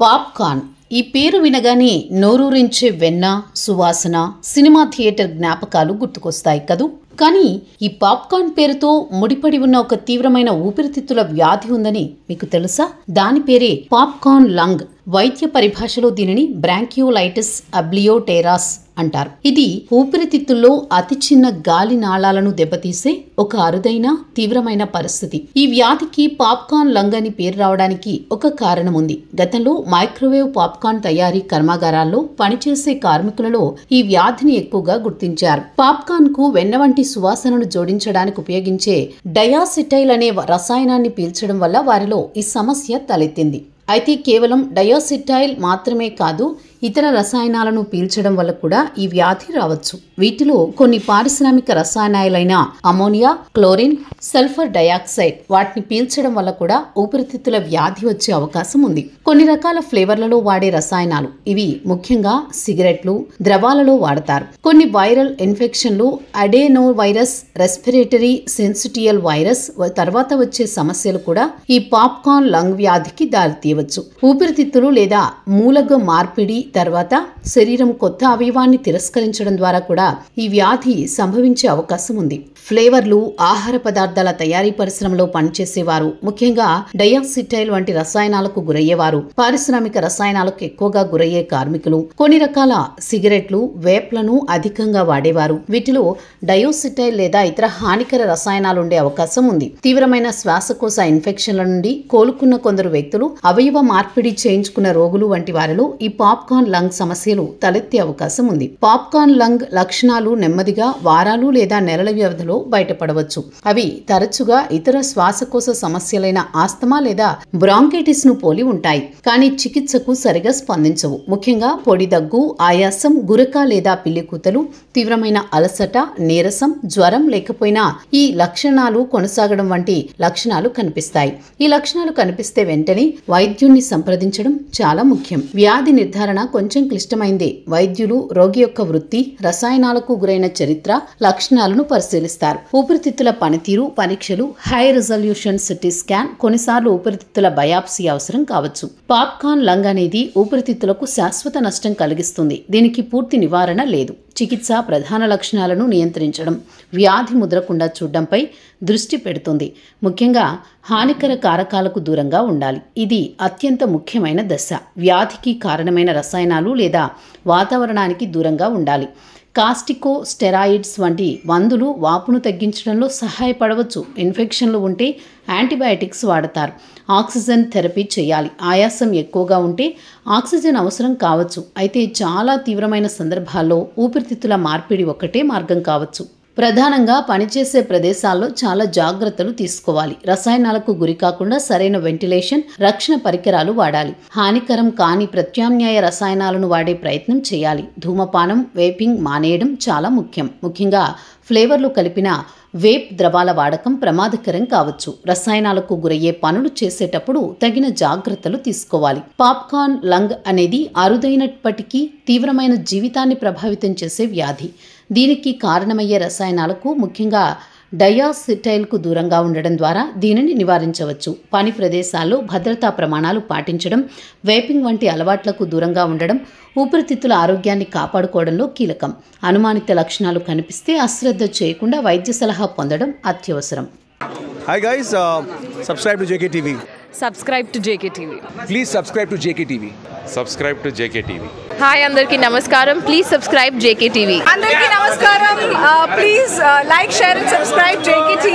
Popcorn ఈ పేరు వినగానే నోరూరించే వెన్న సువాసన సినిమా థియేటర్ జ్ఞాపకాలు గుర్తుకొస్తాయి కదూ. కానీ ఈ పాప్కార్న్ పేరుతో ముడిపడి ఉన్న ఒక తీవ్రమైన ఊపిరితిత్తుల వ్యాధి ఉందని మీకు తెలుసా? దాని పేరే పాప్కార్న్ లంగ్. వైద్య పరిభాషలో దీనిని బ్రాంకియోలైటిస్ అబ్లియోటెరాస్ అంటారు. ఇది ఊపిరితిత్తుల్లో అతి చిన్న గాలి నాళాలను దెబ్బతీసే ఒక అరుదైన తీవ్రమైన పరిస్థితి. ఈ వ్యాధికి పాప్కార్న్ లంగ్ అని పేరు రావడానికి ఒక కారణం ఉంది. గతంలో మైక్రోవేవ్ పాప్కార్న్ తయారీ కర్మాగారాల్లో పనిచేసే కార్మికులలో ఈ వ్యాధిని ఎక్కువగా గుర్తించారు. పాప్కార్న్ కు వెన్న వంటి సువాసనను జోడించడానికి ఉపయోగించే డయాసిటైల్ అనే రసాయనాన్ని పీల్చడం వల్ల వారిలో ఈ సమస్య తలెత్తింది. అయితే కేవలం డయాసిటైల్ మాత్రమే కాదు, ఇతర రసాయనాలను పీల్చడం వల్ల కూడా ఈ వ్యాధి రావచ్చు. వీటిలో కొన్ని పారిశ్రామిక రసాయనాలైన అమోనియా, క్లోరిన్, సల్ఫర్ డయాక్సైడ్ వాటిని పీల్చడం వల్ల కూడా ఊపిరితిత్తుల వ్యాధి వచ్చే అవకాశం ఉంది. కొన్ని రకాల ఫ్లేవర్లలో వాడే రసాయనాలు ఇవి ముఖ్యంగా సిగరెట్లు, ద్రవాలలో వాడతారు. కొన్ని వైరల్ ఇన్ఫెక్షన్లు, అడెనో వైరస్, రెస్పిరేటరీ సెన్సిటియల్ వైరస్ తర్వాత వచ్చే సమస్యలు కూడా ఈ పాప్కార్న్ లంగ్ వ్యాధికి దారితీయవచ్చు. ఊపిరితిత్తులు లేదా మూలగ మార్పిడి తర్వాత శరీరం కొత్త అవయవాన్ని తిరస్కరించడం ద్వారా కూడా ఈ వ్యాధి సంభవించే అవకాశం ఉంది. ఫ్లేవర్లు, ఆహార పదార్థాల తయారీ పరిశ్రమలో పనిచేసేవారు, ముఖ్యంగా డయాసిటైల్ వంటి రసాయనాలకు గురయ్యేవారు, పారిశ్రామిక రసాయనాలకు ఎక్కువగా గురయ్యే కార్మికులు, కొన్ని రకాల సిగరెట్లు, వేప్లను అధికంగా వాడేవారు వీటిలో డయాసిటైల్ లేదా ఇతర హానికర రసాయనాలుండే అవకాశం ఉంది. తీవ్రమైన శ్వాసకోశ ఇన్ఫెక్షన్ల నుండి కోలుకున్న కొందరు వ్యక్తులు, అవయవ మార్పిడి చేయించుకున్న రోగులు వంటి వారిలో ఈ పాప్కార్న్ లంగ్ సమస్యలు తలెత్తే అవకాశం ఉంది. పాప్కార్న్ లంగ్ లక్షణాలు నెమ్మదిగా వారాలు లేదా నెలల వ్యవధిలో బయటపడవచ్చు. అవి తరచుగా ఇతర శ్వాసకోశ సమస్యలైన ఆస్తమా లేదా బ్రాంకైటిస్ ను పోలి ఉంటాయి, కానీ చికిత్సకు సరిగా స్పందించవు. ముఖ్యంగా పొడి దగ్గు, ఆయాసం, గురక లేదా పిల్లికూతలు, తీవ్రమైన అలసట, నీరసం, జ్వరం లేకపోయినా ఈ లక్షణాలు కొనసాగడం వంటి లక్షణాలు కనిపిస్తాయి. ఈ లక్షణాలు కనిపిస్తే వెంటనే వైద్యుణ్ణి సంప్రదించడం చాలా ముఖ్యం. వ్యాధి నిర్ధారణ కొంచెం క్లిష్టమైందే. వైద్యులు రోగి యొక్క వృత్తి, రసాయనాలకు గురైన చరిత్ర, లక్షణాలను పరిశీలిస్తారు. ఊపిరితిత్తుల పనితీరు పరీక్షలు, హై రిజల్యూషన్ సిటీ స్కాన్, కొన్నిసార్లు ఊపిరితిత్తుల బయాప్సీ అవసరం కావచ్చు. పాప్కార్న్ లంగ్ అనేది ఊపిరితిత్తులకు శాశ్వత నష్టం కలిగిస్తుంది. దీనికి పూర్తి నివారణ లేదు. చికిత్స ప్రధాన లక్షణాలను నియంత్రించడం, వ్యాధి ముదరకుండా చూడడంపై దృష్టి పెడుతుంది. ముఖ్యంగా హానికర కారకాలకు దూరంగా ఉండాలి. ఇది అత్యంత ముఖ్యమైన దశ. వ్యాధికి కారణమైన రసాయనాలు లేదా వాతావరణానికి దూరంగా ఉండాలి. కాస్టికో స్టెరాయిడ్స్ వంటి మందులు వాపును తగ్గించడంలో సహాయపడవచ్చు. ఇన్ఫెక్షన్లు ఉంటే యాంటీబయాటిక్స్ వాడతారు. ఆక్సిజన్ థెరపీ చేయాలి. ఆయాసం ఎక్కువగా ఉంటే ఆక్సిజన్ అవసరం కావచ్చు. అయితే చాలా తీవ్రమైన సందర్భాల్లో ఊపిరితిత్తుల మార్పిడి ఒక్కటే మార్గం కావచ్చు. ప్రధానంగా పనిచేసే ప్రదేశాల్లో చాలా జాగ్రత్తలు తీసుకోవాలి. రసాయనాలకు గురి కాకుండా సరైన వెంటిలేషన్, రక్షణ పరికరాలు వాడాలి. హానికరం కాని ప్రత్యామ్నాయ రసాయనాలను వాడే ప్రయత్నం చేయాలి. ధూమపానం, వేపింగ్ మానేయడం చాలా ముఖ్యం. ముఖ్యంగా ఫ్లేవర్లు కలిపిన వేప్ ద్రవాల వాడకం ప్రమాదకరం కావచ్చు. రసాయనాలకు గురయ్యే పనులు చేసేటప్పుడు తగిన జాగ్రత్తలు తీసుకోవాలి. పాప్కార్న్ లంగ్ అనేది అరుదైనప్పటికీ తీవ్రమైన జీవితాన్ని ప్రభావితం చేసే వ్యాధి. దీనికి కారణమయ్యే రసాయనాలకు, ముఖ్యంగా డయాసిటైల్కు దూరంగా ఉండడం ద్వారా దీనిని నివారించవచ్చు. పని ప్రదేశాల్లో భద్రతా ప్రమాణాలు పాటించడం, వేపింగ్ వంటి అలవాట్లకు దూరంగా ఉండడం ఊపిరితిత్తుల ఆరోగ్యాన్ని కాపాడుకోవడంలో కీలకం. అనుమానిత లక్షణాలు కనిపిస్తే అశ్రద్ధ చేయకుండా వైద్య సలహా పొందడం అత్యవసరం. Hi guys, subscribe to JKTV. Subscribe to JKTV. Please subscribe to JKTV. Subscribe to JKTV. Hi andarki namaskaram. Please subscribe JKTV. Andarki namaskaram. Please like, share and subscribe JKTV.